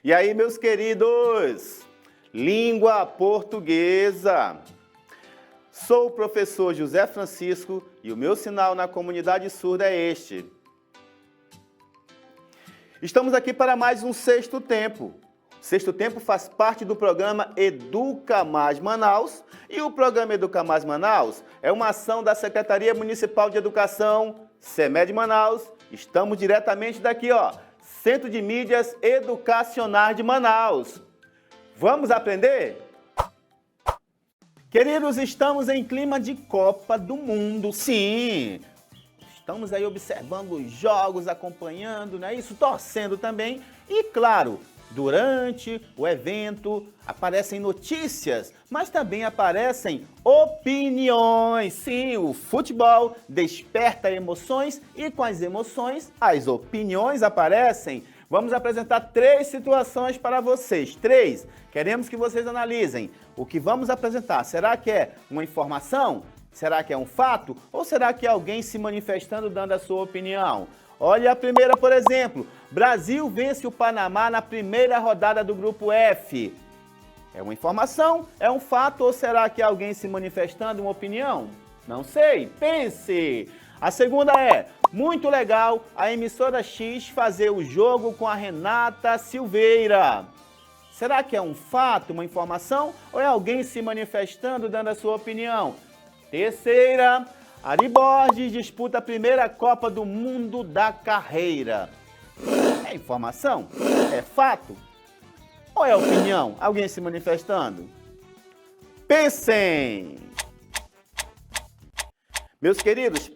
E aí, meus queridos, língua portuguesa. Sou o professor José Francisco e o meu sinal na comunidade surda é este. Estamos aqui para mais um Sexto Tempo. O Sexto Tempo faz parte do programa Educa Mais Manaus e o programa Educa Mais Manaus é uma ação da Secretaria Municipal de Educação, CEMED Manaus. Estamos diretamente daqui, Centro de Mídias Educacionais de Manaus. Vamos aprender? Queridos, estamos em clima de Copa do Mundo, sim! Estamos aí observando os jogos, acompanhando, né? Isso, torcendo também. E, claro, durante o evento aparecem notícias, mas também aparecem opiniões. Sim, o futebol desperta emoções e com as emoções, as opiniões aparecem. Vamos apresentar 3 situações para vocês. 3. Queremos que vocês analisem. O que vamos apresentar? Será que é uma informação? Será que é um fato? Ou será que é alguém se manifestando, dando a sua opinião? Olha a primeira, por exemplo. Brasil vence o Panamá na primeira rodada do Grupo F. É uma informação? É um fato? Ou será que é alguém se manifestando, uma opinião? Não sei. Pense! A segunda é, muito legal a emissora X fazer o jogo com a Renata Silveira. Será que é um fato, uma informação? Ou é alguém se manifestando, dando a sua opinião? Terceira, Ari Borges disputa a primeira Copa do Mundo da carreira. É informação? É fato? Ou é opinião? Alguém se manifestando? Pensem! Meus queridos,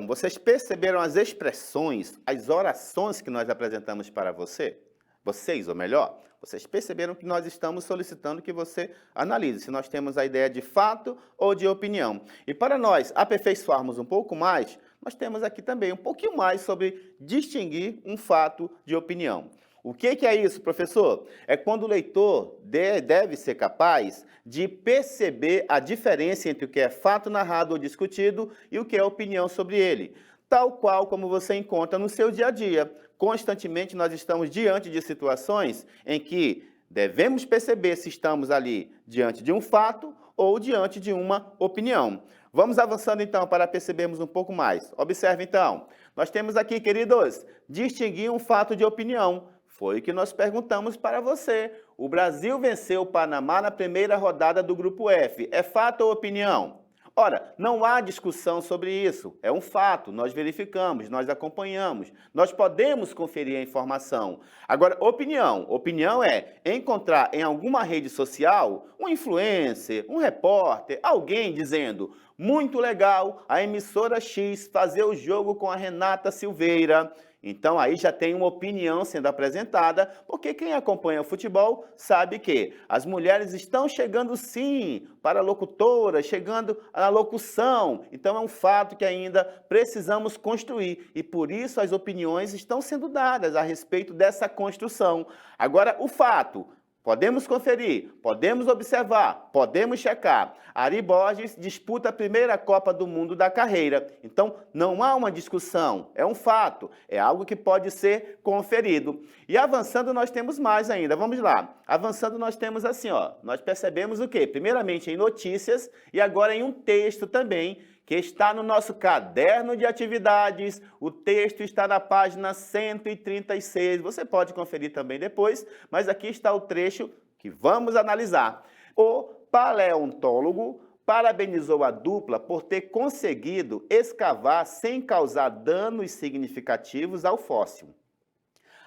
vocês perceberam as expressões, as orações que nós apresentamos para você? Vocês, ou melhor, vocês perceberam que nós estamos solicitando que você analise se nós temos a ideia de fato ou de opinião. E para nós aperfeiçoarmos um pouco mais, nós temos aqui também um pouquinho mais sobre distinguir um fato de opinião. O que é isso, professor? É quando o leitor deve ser capaz de perceber a diferença entre o que é fato narrado ou discutido e o que é opinião sobre ele. Tal qual como você encontra no seu dia a dia. Constantemente nós estamos diante de situações em que devemos perceber se estamos ali diante de um fato ou diante de uma opinião. Vamos avançando então para percebermos um pouco mais. Observe então, nós temos aqui, queridos, distinguir um fato de opinião. Foi o que nós perguntamos para você. O Brasil venceu o Panamá na primeira rodada do Grupo F. É fato ou opinião? Ora, não há discussão sobre isso. É um fato, nós verificamos, nós acompanhamos, nós podemos conferir a informação. Agora, opinião. Opinião é encontrar em alguma rede social um influencer, um repórter, alguém dizendo muito legal a emissora X fazer o jogo com a Renata Silveira. Então, aí já tem uma opinião sendo apresentada, porque quem acompanha o futebol sabe que as mulheres estão chegando sim para a locutora, chegando à locução. Então, é um fato que ainda precisamos construir e, por isso, as opiniões estão sendo dadas a respeito dessa construção. Agora, o fato. Podemos conferir, podemos observar, podemos checar. Ari Borges disputa a primeira Copa do Mundo da carreira. Então, não há uma discussão, é um fato, é algo que pode ser conferido. E avançando, nós temos mais ainda. Vamos lá. Avançando, nós temos assim, nós percebemos o quê? Primeiramente em notícias e agora em um texto também, que está no nosso caderno de atividades. O texto está na página 136. Você pode conferir também depois, mas aqui está o trecho que vamos analisar. O paleontólogo parabenizou a dupla por ter conseguido escavar sem causar danos significativos ao fóssil.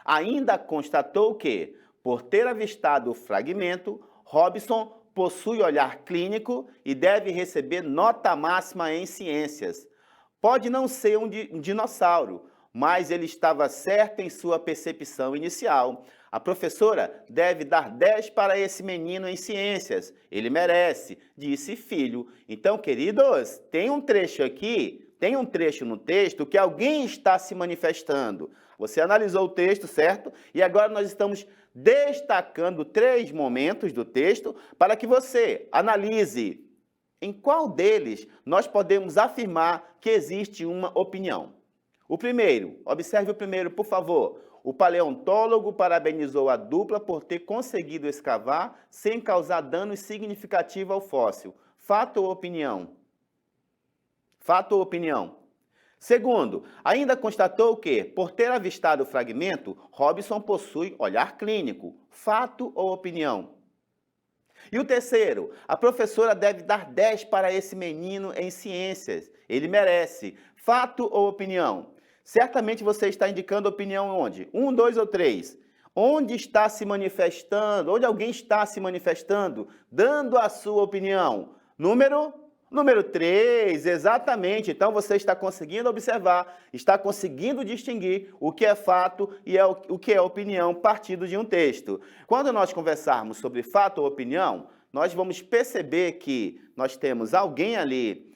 Ainda constatou que, por ter avistado o fragmento, Robson possui olhar clínico e deve receber nota máxima em ciências. Pode não ser um dinossauro, mas ele estava certo em sua percepção inicial. A professora deve dar 10 para esse menino em ciências. Ele merece, disse filho. Então, queridos, tem um trecho aqui, tem um trecho no texto que alguém está se manifestando. Você analisou o texto, certo? E agora nós estamos destacando 3 momentos do texto para que você analise em qual deles nós podemos afirmar que existe uma opinião. O primeiro, observe o primeiro, por favor. O paleontólogo parabenizou a dupla por ter conseguido escavar sem causar dano significativo ao fóssil. Fato ou opinião? Fato ou opinião? Segundo, ainda constatou que, por ter avistado o fragmento, Robson possui olhar clínico. Fato ou opinião? E o terceiro, a professora deve dar 10 para esse menino em ciências. Ele merece. Fato ou opinião? Certamente você está indicando opinião onde? 1, 2 ou 3? Onde está se manifestando? Onde alguém está se manifestando, dando a sua opinião? Número 3, exatamente. Então você está conseguindo observar, está conseguindo distinguir o que é fato e o que é opinião partindo de um texto. Quando nós conversarmos sobre fato ou opinião, nós vamos perceber que nós temos alguém ali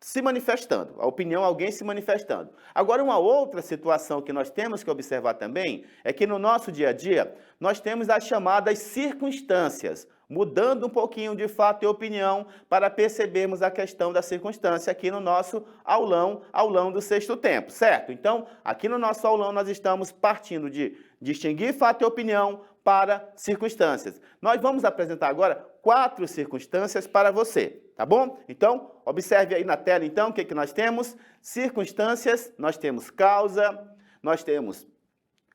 se manifestando, a opinião, alguém se manifestando. Agora, uma outra situação que nós temos que observar também é que no nosso dia a dia, nós temos as chamadas circunstâncias, mudando um pouquinho de fato e opinião para percebermos a questão da circunstância aqui no nosso aulão do sexto tempo, certo? Então, aqui no nosso aulão nós estamos partindo de distinguir fato e opinião para circunstâncias. Nós vamos apresentar agora 4 circunstâncias para você, tá bom? Então, observe aí na tela, então, o que nós temos? Circunstâncias, nós temos causa, nós temos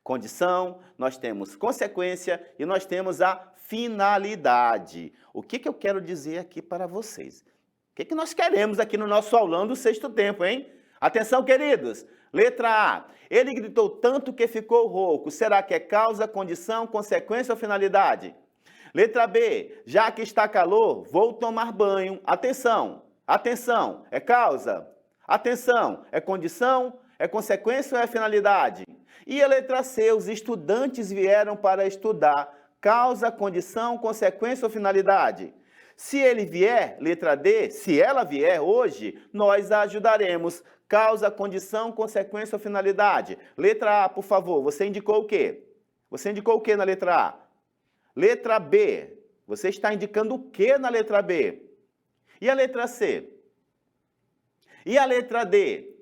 condição, nós temos consequência e nós temos a finalidade. O que eu quero dizer aqui para vocês? O que nós queremos aqui no nosso aulão do sexto tempo, hein? Atenção, queridos! Letra A. Ele gritou tanto que ficou rouco. Será que é causa, condição, consequência ou finalidade? Letra B. Já que está calor, vou tomar banho. Atenção! Atenção! É causa? Atenção! É condição? É consequência ou é finalidade? E a letra C. Os estudantes vieram para estudar. Causa, condição, consequência ou finalidade? Se ele vier, letra D, se ela vier hoje, nós a ajudaremos. Causa, condição, consequência ou finalidade? Letra A, por favor, você indicou o quê? Você indicou o quê na letra A? Letra B, você está indicando o quê na letra B? E a letra C? E a letra D?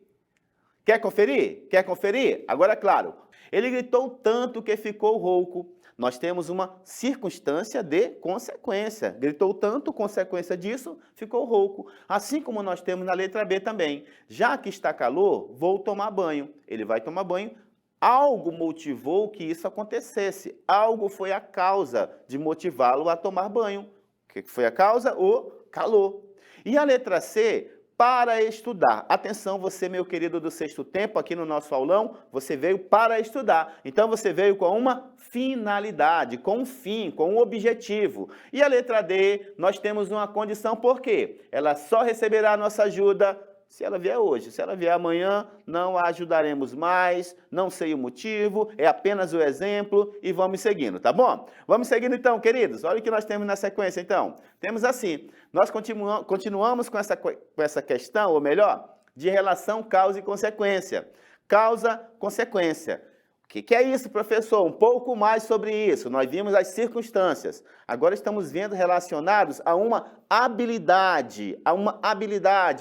Quer conferir? Quer conferir? Agora, claro, ele gritou tanto que ficou rouco. Nós temos uma circunstância de consequência. Gritou tanto, consequência disso, ficou rouco. Assim como nós temos na letra B também. Já que está calor, vou tomar banho. Ele vai tomar banho. Algo motivou que isso acontecesse. Algo foi a causa de motivá-lo a tomar banho. O que foi a causa? O calor. E a letra C, para estudar. Atenção, você, meu querido do sexto tempo, aqui no nosso aulão, você veio para estudar. Então, você veio com uma finalidade, com um fim, com um objetivo. E a letra D, nós temos uma condição, por quê? Ela só receberá a nossa ajuda se ela vier hoje. Se ela vier amanhã, não a ajudaremos mais, não sei o motivo, é apenas o exemplo e vamos seguindo, tá bom? Vamos seguindo então, queridos. Olha o que nós temos na sequência, então. Temos assim, nós continuamos com essa questão, ou melhor, de relação causa e consequência. Causa, consequência. O que é isso, professor? Um pouco mais sobre isso. Nós vimos as circunstâncias. Agora estamos vendo relacionados a uma habilidade, a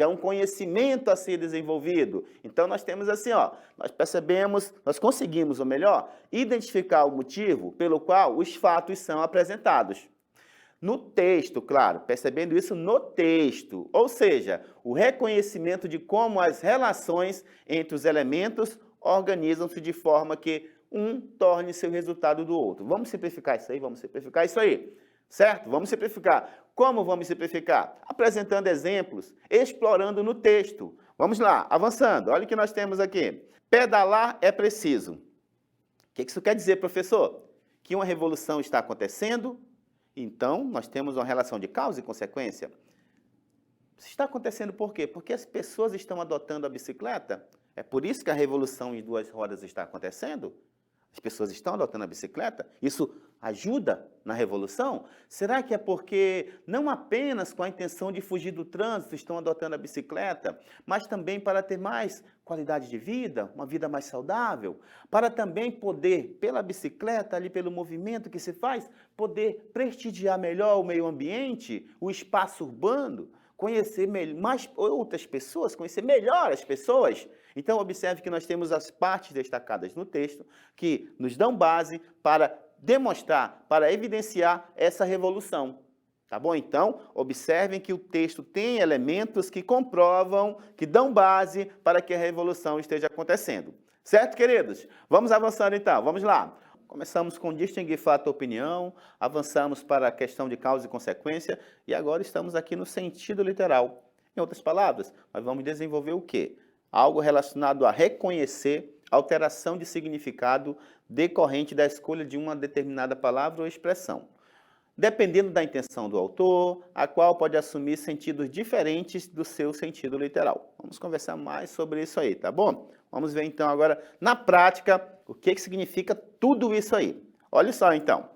um conhecimento a ser desenvolvido. Então, nós temos assim, ó, nós percebemos, nós conseguimos, ou melhor, identificar o motivo pelo qual os fatos são apresentados. No texto, claro, percebendo isso no texto, ou seja, o reconhecimento de como as relações entre os elementos organizam-se de forma que um torne seu resultado do outro. Vamos simplificar isso aí, certo? Vamos simplificar. Como vamos simplificar? Apresentando exemplos, explorando no texto. Vamos lá, avançando. Olha o que nós temos aqui. Pedalar é preciso. O que isso quer dizer, professor? Que uma revolução está acontecendo, então nós temos uma relação de causa e consequência. Isso está acontecendo por quê? Porque as pessoas estão adotando a bicicleta. É por isso que a revolução em 2 rodas está acontecendo? As pessoas estão adotando a bicicleta? Isso ajuda na revolução? Será que é porque não apenas com a intenção de fugir do trânsito estão adotando a bicicleta, mas também para ter mais qualidade de vida, uma vida mais saudável, para também poder, pela bicicleta, ali pelo movimento que se faz, poder prestigiar melhor o meio ambiente, o espaço urbano, conhecer mais outras pessoas, conhecer melhor as pessoas? Então, observe que nós temos as partes destacadas no texto que nos dão base para demonstrar, para evidenciar essa revolução. Tá bom? Então, observem que o texto tem elementos que comprovam, que dão base para que a revolução esteja acontecendo. Certo, queridos? Vamos avançando então, vamos lá. Começamos com distinguir fato ou opinião, avançamos para a questão de causa e consequência e agora estamos aqui no sentido literal. Em outras palavras, nós vamos desenvolver o quê? Algo relacionado a reconhecer alteração de significado decorrente da escolha de uma determinada palavra ou expressão, dependendo da intenção do autor, a qual pode assumir sentidos diferentes do seu sentido literal. Vamos conversar mais sobre isso aí, tá bom? Vamos ver então agora, na prática, o que significa tudo isso aí. Olha só então,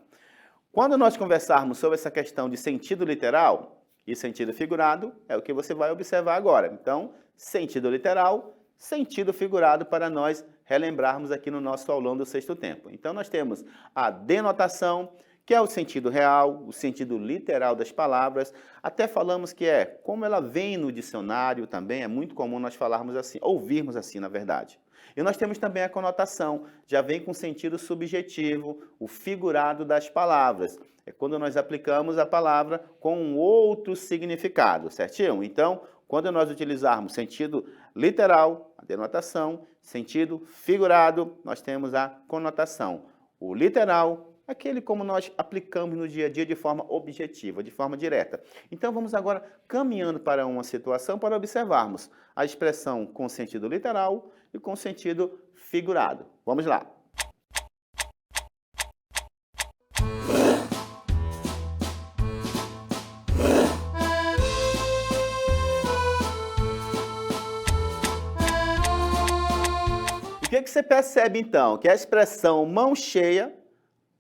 quando nós conversarmos sobre essa questão de sentido literal e sentido figurado, é o que você vai observar agora. Então, sentido literal, sentido figurado para nós relembrarmos aqui no nosso aulão do sexto tempo. Então, nós temos a denotação, que é o sentido real, o sentido literal das palavras. Até falamos que é como ela vem no dicionário também, é muito comum nós falarmos assim, ouvirmos assim, na verdade. E nós temos também a conotação, já vem com sentido subjetivo, o figurado das palavras. É quando nós aplicamos a palavra com um outro significado, certinho? Então, quando nós utilizarmos sentido literal, a denotação, sentido figurado, nós temos a conotação. O literal, aquele como nós aplicamos no dia a dia de forma objetiva, de forma direta. Então, vamos agora caminhando para uma situação para observarmos a expressão com sentido literal e com sentido figurado. Vamos lá. O que você percebe, então? Que a expressão mão cheia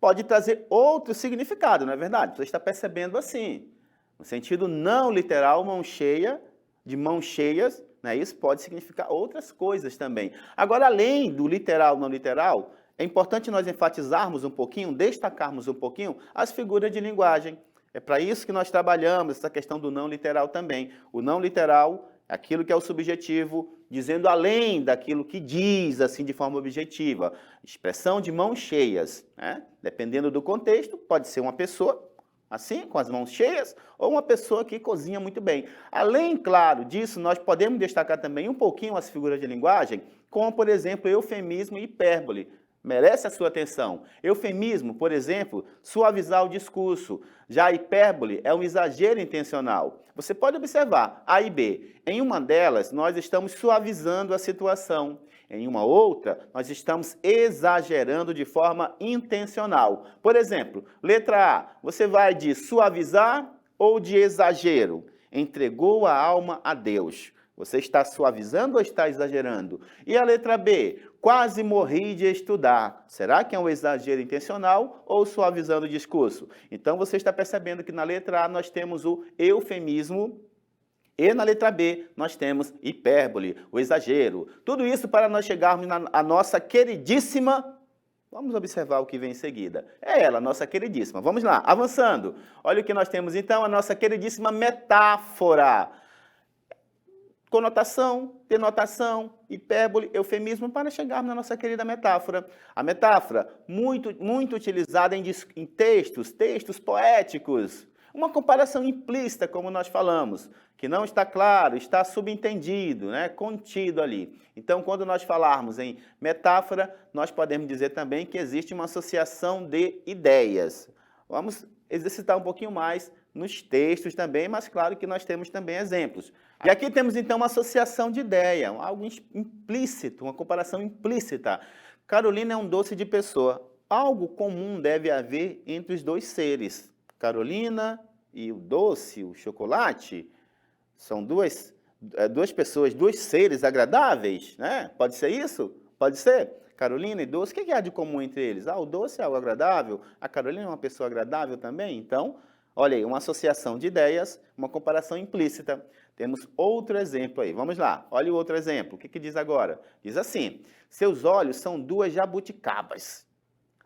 pode trazer outro significado, não é verdade? Você está percebendo assim. No sentido não literal, mão cheia, de mãos cheias, né? Isso pode significar outras coisas também. Agora, além do literal, não literal, é importante nós enfatizarmos um pouquinho, destacarmos um pouquinho as figuras de linguagem. É para isso que nós trabalhamos essa questão do não literal também. O não literal é aquilo que é o subjetivo, dizendo além daquilo que diz, assim, de forma objetiva. Expressão de mãos cheias, né? Dependendo do contexto, pode ser uma pessoa, assim, com as mãos cheias, ou uma pessoa que cozinha muito bem. Além, claro, disso, nós podemos destacar também um pouquinho as figuras de linguagem, como, por exemplo, eufemismo e hipérbole. Merece a sua atenção. Eufemismo, por exemplo, suavizar o discurso. Já a hipérbole é um exagero intencional. Você pode observar, A e B. Em uma delas, nós estamos suavizando a situação. Em uma outra, nós estamos exagerando de forma intencional. Por exemplo, letra A, você vai de suavizar ou de exagero? Entregou a alma a Deus. Você está suavizando ou está exagerando? E a letra B, quase morri de estudar. Será que é um exagero intencional ou suavizando o discurso? Então você está percebendo que na letra A nós temos o eufemismo e na letra B nós temos hipérbole, o exagero. Tudo isso para nós chegarmos na nossa queridíssima. Vamos observar o que vem em seguida. É ela, nossa queridíssima. Vamos lá, avançando. Olha o que nós temos então, a nossa queridíssima metáfora. Conotação, denotação, hipérbole, eufemismo, para chegarmos na nossa querida metáfora. A metáfora, muito utilizada em textos poéticos. Uma comparação implícita, como nós falamos, que não está claro, está subentendido, né, contido ali. Então, quando nós falarmos em metáfora, nós podemos dizer também que existe uma associação de ideias. Vamos exercitar um pouquinho mais nos textos também, mas claro que nós temos também exemplos. E aqui temos então uma associação de ideia, algo implícito, uma comparação implícita. Carolina é um doce de pessoa. Algo comum deve haver entre os dois seres. Carolina e o doce, o chocolate, são duas pessoas, dois seres agradáveis, né? Pode ser isso? Pode ser? Carolina e doce, o que há de comum entre eles? O doce é algo agradável, a Carolina é uma pessoa agradável também, então, olha aí, uma associação de ideias, uma comparação implícita. Temos outro exemplo aí, vamos lá, olha o outro exemplo, o que diz agora? Diz assim, seus olhos são duas jabuticabas.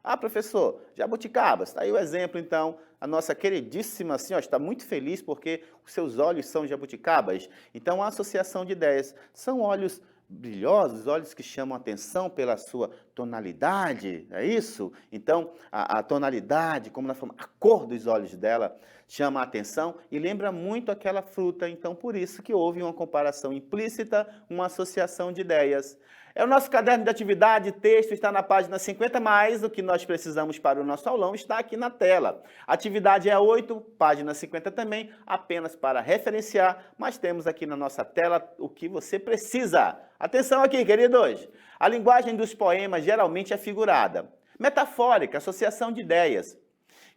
Ah, professor, jabuticabas, está aí o exemplo então, a nossa queridíssima senhora está muito feliz porque os seus olhos são jabuticabas. Então, a associação de ideias, são olhos brilhosos, olhos que chamam atenção pela sua tonalidade, é isso? Então, a tonalidade, como nós falamos, a cor dos olhos dela chama a atenção e lembra muito aquela fruta. Então, por isso que houve uma comparação implícita, uma associação de ideias. É o nosso caderno de atividade, texto está na página 50, mais o que nós precisamos para o nosso aulão está aqui na tela. Atividade é a 8, página 50 também, apenas para referenciar, mas temos aqui na nossa tela o que você precisa. Atenção aqui, queridos! A linguagem dos poemas geralmente é figurada. Metafórica, associação de ideias.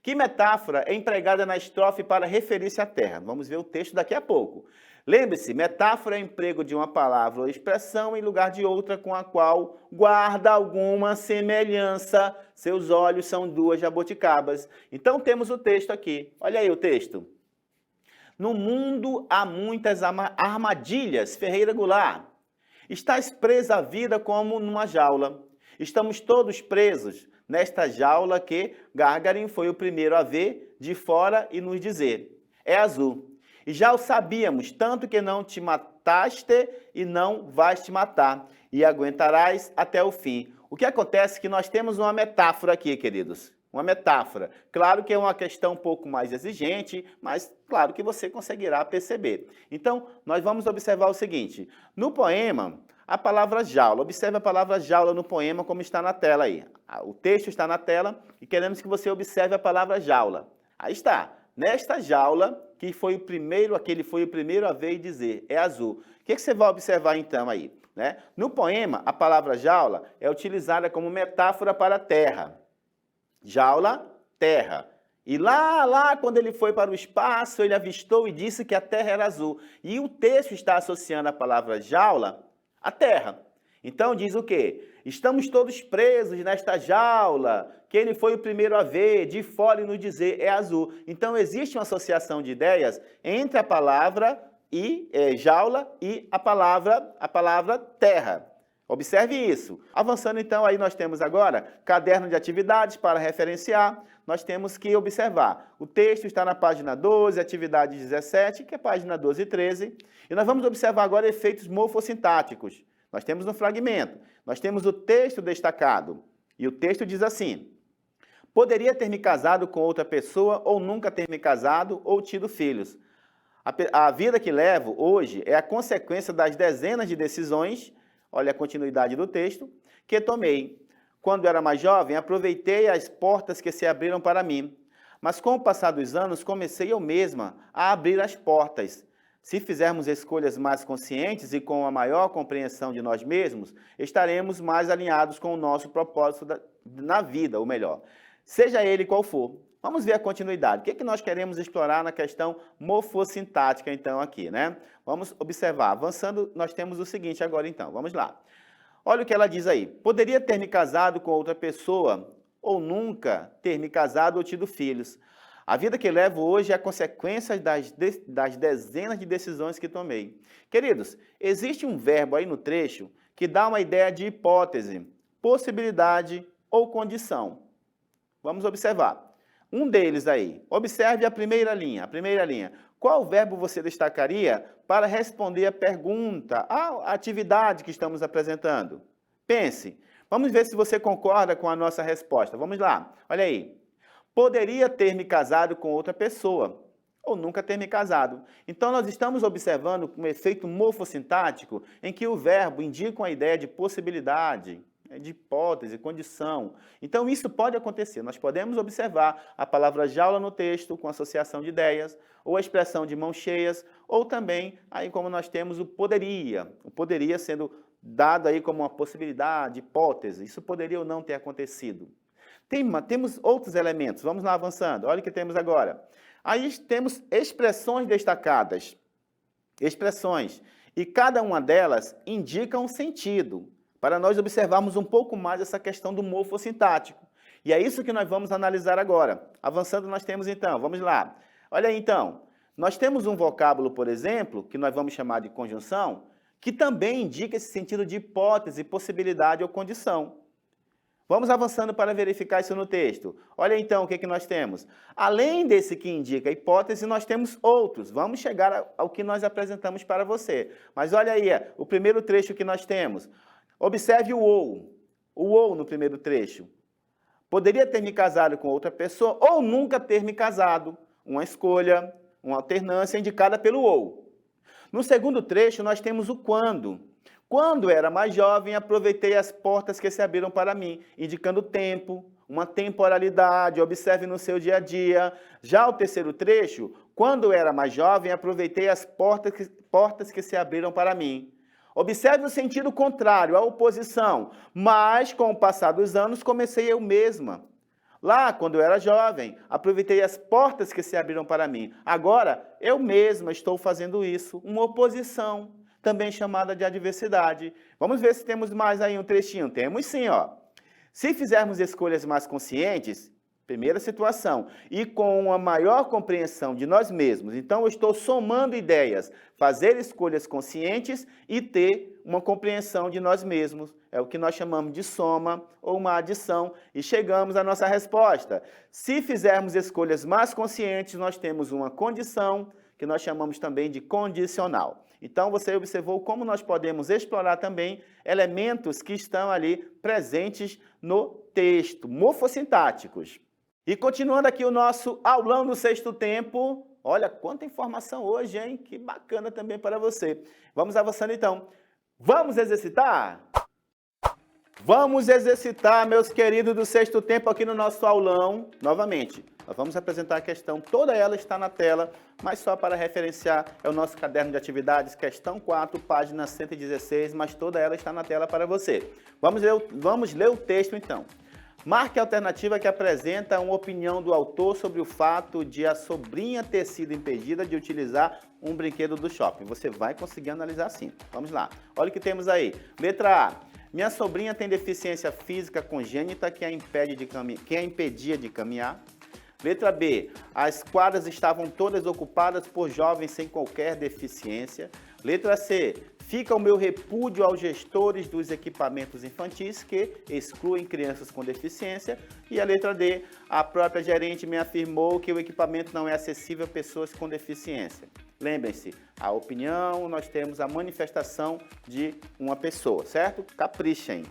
Que metáfora é empregada na estrofe para referir-se à terra? Vamos ver o texto daqui a pouco. Lembre-se, metáfora é emprego de uma palavra ou expressão em lugar de outra com a qual guarda alguma semelhança. Seus olhos são duas jabuticabas. Então temos o texto aqui. Olha aí o texto. No mundo há muitas armadilhas, Ferreira Goulart. Estás presa à vida como numa jaula. Estamos todos presos nesta jaula que Gagarin foi o primeiro a ver de fora e nos dizer. É azul. E já o sabíamos, tanto que não te mataste e não vais te matar, e aguentarás até o fim. O que acontece é que nós temos uma metáfora aqui, queridos. Uma metáfora. Claro que é uma questão um pouco mais exigente, mas claro que você conseguirá perceber. Então, nós vamos observar o seguinte. No poema, a palavra jaula. Observe a palavra jaula no poema como está na tela aí. O texto está na tela e queremos que você observe a palavra jaula. Aí está. Nesta jaula, aquele foi o primeiro a ver e dizer, é azul. O que você vai observar então aí? Né? No poema, a palavra jaula é utilizada como metáfora para a terra. Jaula, terra. E lá, quando ele foi para o espaço, ele avistou e disse que a terra era azul. E o texto está associando a palavra jaula à terra. Então diz o quê? Estamos todos presos nesta jaula, que ele foi o primeiro a ver, de fora e nos dizer, é azul. Então existe uma associação de ideias entre a palavra jaula e a palavra terra. Observe isso. Avançando então, aí nós temos agora caderno de atividades para referenciar. Nós temos que observar. O texto está na página 12, atividade 17, que é página 12 e 13. E nós vamos observar agora efeitos morfossintáticos. Nós temos um fragmento, nós temos o texto destacado, e o texto diz assim, poderia ter me casado com outra pessoa, ou nunca ter me casado, ou tido filhos. A vida que levo hoje é a consequência das dezenas de decisões, olha a continuidade do texto, que tomei. Quando era mais jovem, aproveitei as portas que se abriram para mim, mas com o passar dos anos, comecei eu mesma a abrir as portas. Se fizermos escolhas mais conscientes e com a maior compreensão de nós mesmos, estaremos mais alinhados com o nosso propósito na vida, ou melhor, seja ele qual for. Vamos ver a continuidade. O que nós queremos explorar na questão morfossintática, então, aqui, né? Vamos observar. Avançando, nós temos o seguinte agora, então. Vamos lá. Olha o que ela diz aí. Poderia ter me casado com outra pessoa, ou nunca ter me casado ou tido filhos. A vida que levo hoje é a consequência das dezenas de decisões que tomei. Queridos, existe um verbo aí no trecho que dá uma ideia de hipótese, possibilidade ou condição. Vamos observar. Um deles aí. Observe a primeira linha. Qual verbo você destacaria para responder a pergunta, a atividade que estamos apresentando? Pense. Vamos ver se você concorda com a nossa resposta. Vamos lá. Olha aí. Poderia ter me casado com outra pessoa, ou nunca ter me casado. Então, nós estamos observando um efeito morfossintático em que o verbo indica uma ideia de possibilidade, de hipótese, condição. Então, isso pode acontecer. Nós podemos observar a palavra jaula no texto com associação de ideias, ou a expressão de mãos cheias, ou também, aí como nós temos o poderia sendo dado aí como uma possibilidade, hipótese. Isso poderia ou não ter acontecido. Temos outros elementos, vamos lá avançando, olha o que temos agora. Aí temos expressões destacadas, e cada uma delas indica um sentido, para nós observarmos um pouco mais essa questão do morfossintático. E é isso que nós vamos analisar agora. Avançando nós temos então, vamos lá. Olha aí então, nós temos um vocábulo, por exemplo, que nós vamos chamar de conjunção, que também indica esse sentido de hipótese, possibilidade ou condição. Vamos avançando para verificar isso no texto. Olha então o que nós temos. Além desse que indica a hipótese, nós temos outros. Vamos chegar ao que nós apresentamos para você. Mas olha aí, o primeiro trecho que nós temos. Observe o ou. O ou no primeiro trecho. Poderia ter me casado com outra pessoa ou nunca ter me casado. Uma escolha, uma alternância indicada pelo ou. No segundo trecho, nós temos o quando. Quando era mais jovem, aproveitei as portas que se abriram para mim, indicando tempo, uma temporalidade, observe no seu dia a dia. Já o terceiro trecho, quando era mais jovem, aproveitei as portas que se abriram para mim. Observe o sentido contrário, a oposição. Mas, com o passar dos anos, comecei eu mesma. Lá, quando eu era jovem, aproveitei as portas que se abriram para mim. Agora, eu mesma estou fazendo isso, uma oposição, também chamada de adversidade. Vamos ver se temos mais aí um trechinho. Temos sim, ó. Se fizermos escolhas mais conscientes, primeira situação, e com uma maior compreensão de nós mesmos, então eu estou somando ideias, fazer escolhas conscientes e ter uma compreensão de nós mesmos. É o que nós chamamos de soma ou uma adição. E chegamos à nossa resposta. Se fizermos escolhas mais conscientes, nós temos uma condição que nós chamamos também de condicional. Então, você observou como nós podemos explorar também elementos que estão ali presentes no texto, morfossintáticos. E continuando aqui o nosso aulão no sexto tempo, olha quanta informação hoje, hein? Que bacana também para você. Vamos avançando então. Vamos exercitar? Vamos exercitar, meus queridos do sexto tempo, aqui no nosso aulão. Novamente, nós vamos apresentar a questão, toda ela está na tela, mas só para referenciar, é o nosso caderno de questão 4, página 116, mas toda ela está na tela para você. Vamos ler o texto então. Marque a alternativa que apresenta uma opinião do autor sobre o fato de a sobrinha ter sido impedida de utilizar um brinquedo do shopping. Você vai conseguir analisar sim. Vamos lá. Olha o que temos aí. Letra A. Minha sobrinha tem deficiência física congênita que a impedia de caminhar. Letra B. As quadras estavam todas ocupadas por jovens sem qualquer deficiência. Letra C. Fica o meu repúdio aos gestores dos equipamentos infantis que excluem crianças com deficiência. E a letra D. A própria gerente me afirmou que o equipamento não é acessível a pessoas com deficiência. Lembrem-se, a opinião, nós temos a manifestação de uma pessoa, certo? Caprichem.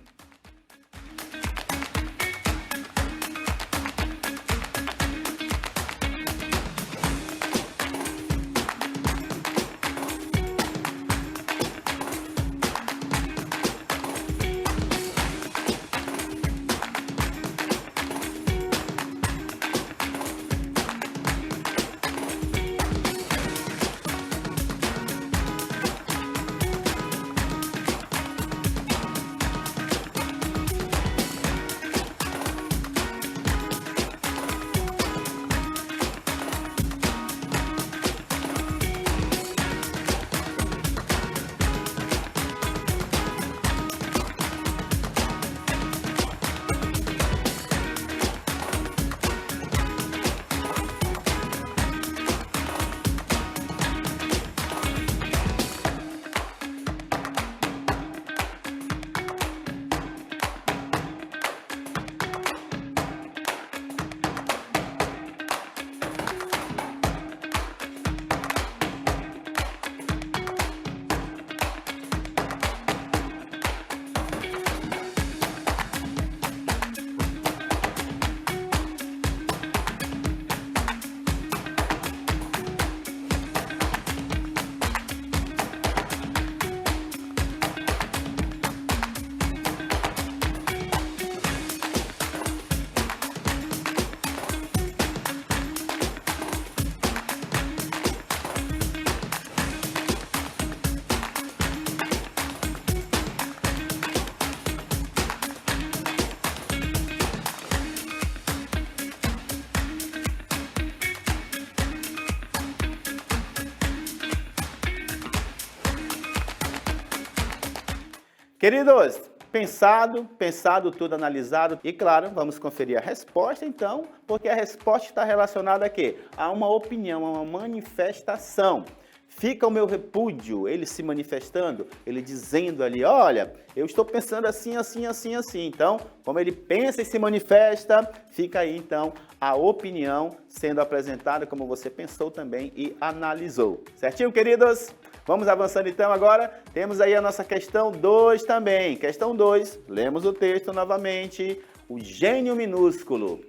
Queridos, pensado tudo, analisado. E claro, vamos conferir a resposta então, porque a resposta está relacionada a quê? A uma opinião, a uma manifestação. Fica o meu repúdio, ele se manifestando, ele dizendo ali, olha, eu estou pensando assim, assim, assim, assim. Então, como ele pensa e se manifesta, fica aí então a opinião sendo apresentada como você pensou também e analisou. Certinho, queridos? Vamos avançando então agora. Temos aí a nossa questão 2 também. Questão 2, lemos o texto novamente. O gênio minúsculo.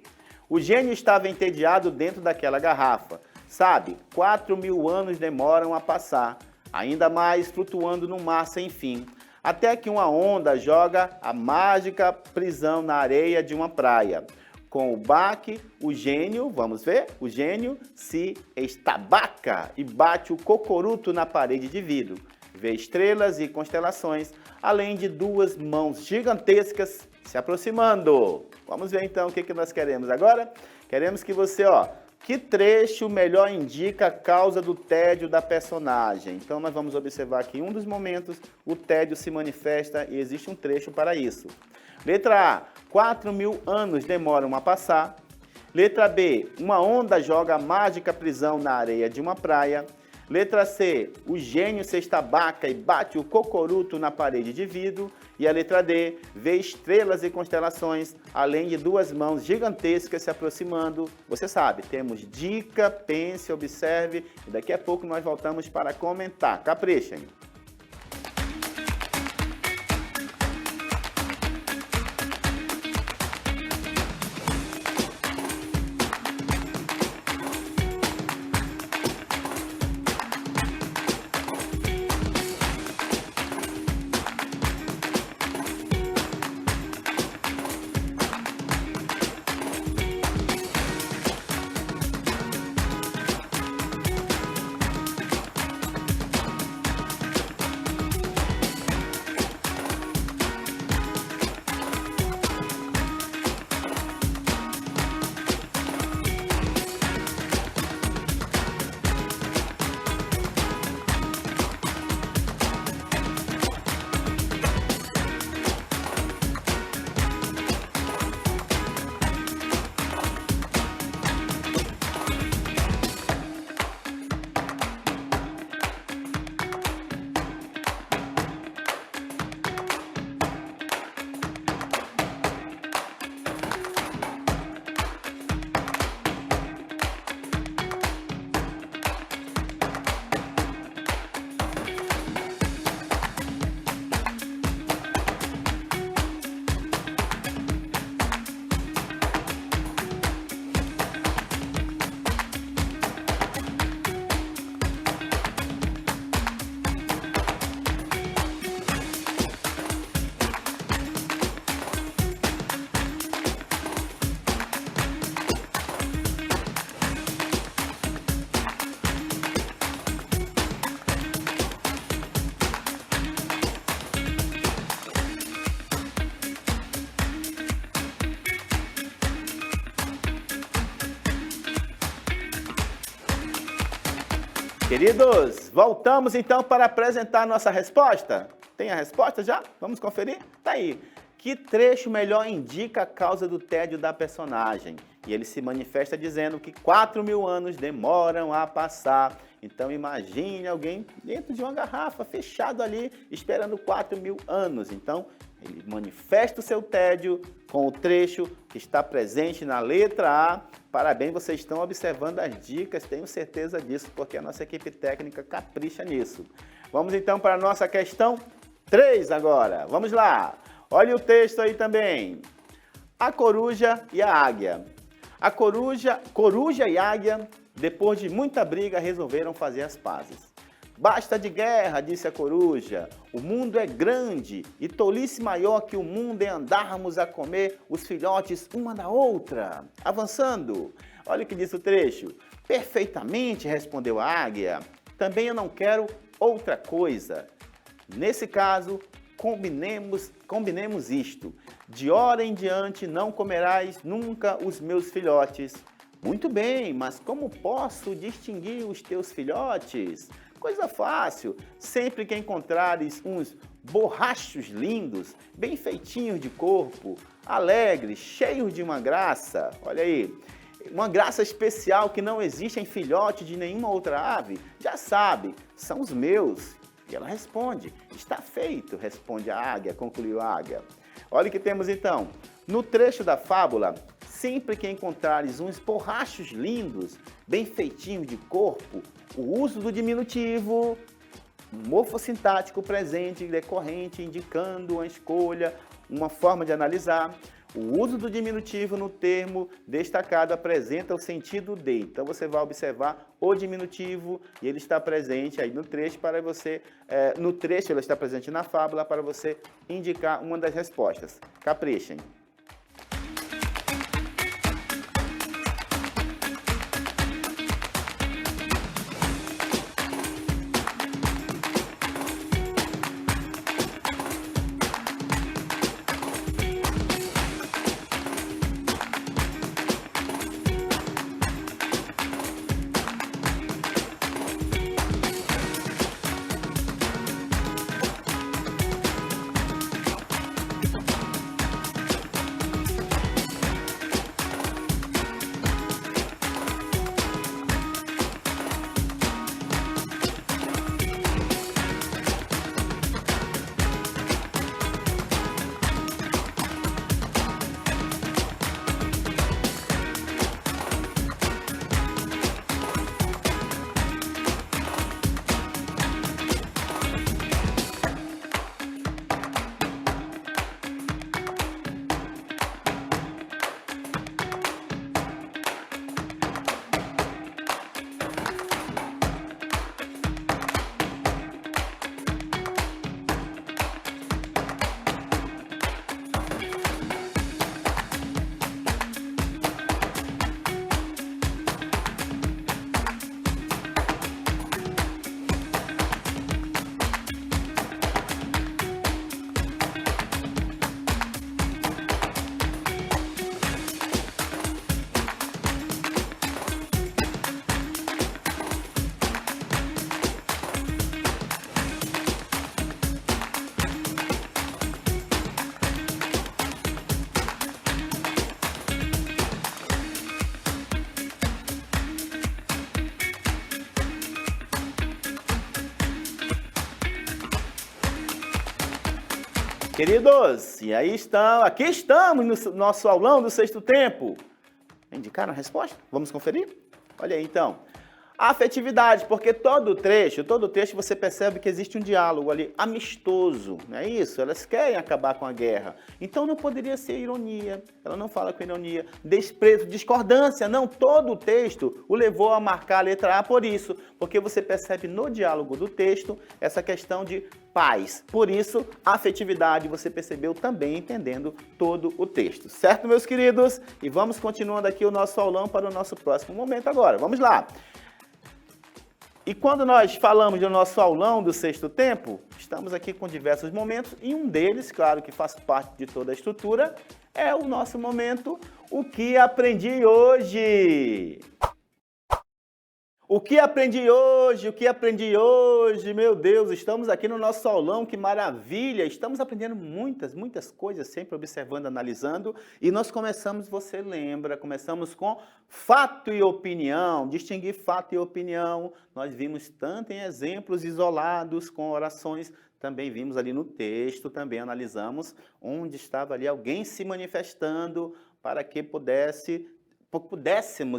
O gênio estava entediado dentro daquela garrafa. Sabe, 4.000 anos demoram a passar, ainda mais flutuando no mar sem fim, até que uma onda joga a mágica prisão na areia de uma praia. Com o baque, o gênio, vamos ver, o gênio se estabaca e bate o cocoruto na parede de vidro. Vê estrelas e constelações, além de 2 mãos gigantescas se aproximando. Vamos ver então o que nós queremos agora? Queremos que você, que trecho melhor indica a causa do tédio da personagem? Então, nós vamos observar que em um dos momentos o tédio se manifesta e existe um trecho para isso. Letra A, 4.000 anos demoram a passar. Letra B, uma onda joga a mágica prisão na areia de uma praia. Letra C, o gênio se estabaca e bate o cocoruto na parede de vidro. E a letra D, vê estrelas e constelações, além de 2 mãos gigantescas se aproximando. Você sabe, temos dica, pense, observe, e daqui a pouco nós voltamos para comentar. Caprichem! Queridos, voltamos então para apresentar nossa resposta. Tem a resposta já? Vamos conferir? Tá aí. Que trecho melhor indica a causa do tédio da personagem? E ele se manifesta dizendo que 4.000 anos demoram a passar. Então imagine alguém dentro de uma garrafa, fechado ali, esperando 4.000 anos. Então ele manifesta o seu tédio com o trecho que está presente na letra A. Parabéns, vocês estão observando as dicas, tenho certeza disso, porque a nossa equipe técnica capricha nisso. Vamos então para a nossa questão 3 agora. Vamos lá. Olha o texto aí também. A coruja e a águia. A coruja e águia, depois de muita briga, resolveram fazer as pazes. Basta de guerra, disse a coruja. O mundo é grande e tolice maior que o mundo é andarmos a comer os filhotes uma da outra. Avançando, olha o que diz o trecho. Perfeitamente, respondeu a águia. Também eu não quero outra coisa. Nesse caso, combinemos isto. De hora em diante não comerás nunca os meus filhotes. Muito bem, mas como posso distinguir os teus filhotes? Coisa fácil, sempre que encontrares uns borrachos lindos, bem feitinhos de corpo, alegres, cheios de uma graça, olha aí, uma graça especial que não existe em filhote de nenhuma outra ave? Já sabe, são os meus. E ela responde, está feito, responde a águia, concluiu a águia. Olha o que temos então. No trecho da fábula, sempre que encontrares uns borrachos lindos, bem feitinhos de corpo, o uso do diminutivo, morfossintático presente, decorrente, indicando uma escolha, uma forma de analisar. O uso do diminutivo no termo destacado apresenta o sentido de. Então, você vai observar o diminutivo e ele está presente aí no trecho para você, no trecho ele está presente na fábula para você indicar uma das respostas. Caprichem. Queridos, e aí aqui estamos no nosso aulão do sexto tempo. Indicaram a resposta? Vamos conferir? Olha aí então. A afetividade, porque todo trecho você percebe que existe um diálogo ali amistoso, não é isso? Elas querem acabar com a guerra. Então não poderia ser ironia, ela não fala com ironia. Desprezo, discordância, não, todo o texto o levou a marcar a letra A por isso, porque você percebe no diálogo do texto essa questão de paz. Por isso, a afetividade você percebeu também entendendo todo o texto. Certo, meus queridos? E vamos continuando aqui o nosso aulão para o nosso próximo momento agora. Vamos lá. E quando nós falamos do nosso aulão do sexto tempo, estamos aqui com diversos momentos e um deles, claro que faz parte de toda a estrutura, é o nosso momento O que aprendi hoje? O que aprendi hoje? O que aprendi hoje? Meu Deus, estamos aqui no nosso aulão, que maravilha! Estamos aprendendo muitas coisas, sempre observando, analisando. E nós começamos, você lembra, começamos com fato e opinião, distinguir fato e opinião. Nós vimos tanto em exemplos isolados com orações, também vimos ali no texto, também analisamos onde estava ali alguém se manifestando para que pudéssemos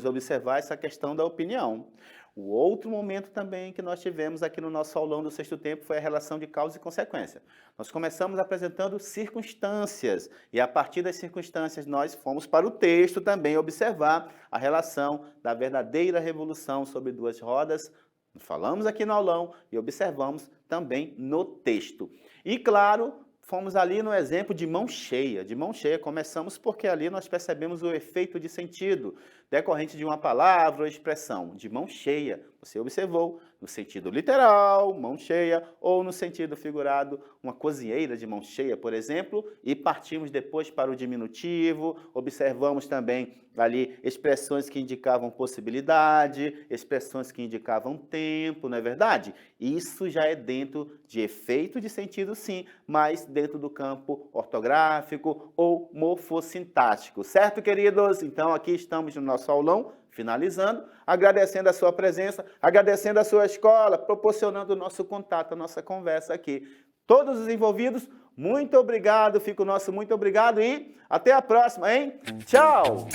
observar essa questão da opinião. O outro momento também que nós tivemos aqui no nosso aulão do sexto tempo foi a relação de causa e consequência. Nós começamos apresentando circunstâncias e a partir das circunstâncias nós fomos para o texto também observar a relação da verdadeira revolução sobre duas rodas. Falamos aqui no aulão e observamos também no texto. E claro, fomos ali no exemplo de mão cheia. De mão cheia começamos porque ali nós percebemos o efeito de sentido decorrente de uma palavra ou expressão. De mão cheia, você observou no sentido literal, mão cheia, ou no sentido figurado, uma cozinheira de mão cheia, por exemplo, e partimos depois para o diminutivo, observamos também ali expressões que indicavam possibilidade, expressões que indicavam tempo, não é verdade? Isso já é dentro de efeito de sentido, sim, mas dentro do campo ortográfico ou morfossintático, certo, queridos? Então, aqui estamos no nosso nosso aulão, finalizando, agradecendo a sua presença, agradecendo a sua escola, proporcionando o nosso contato, a nossa conversa aqui. Todos os envolvidos, muito obrigado, fica o nosso muito obrigado e até a próxima, hein? Tchau!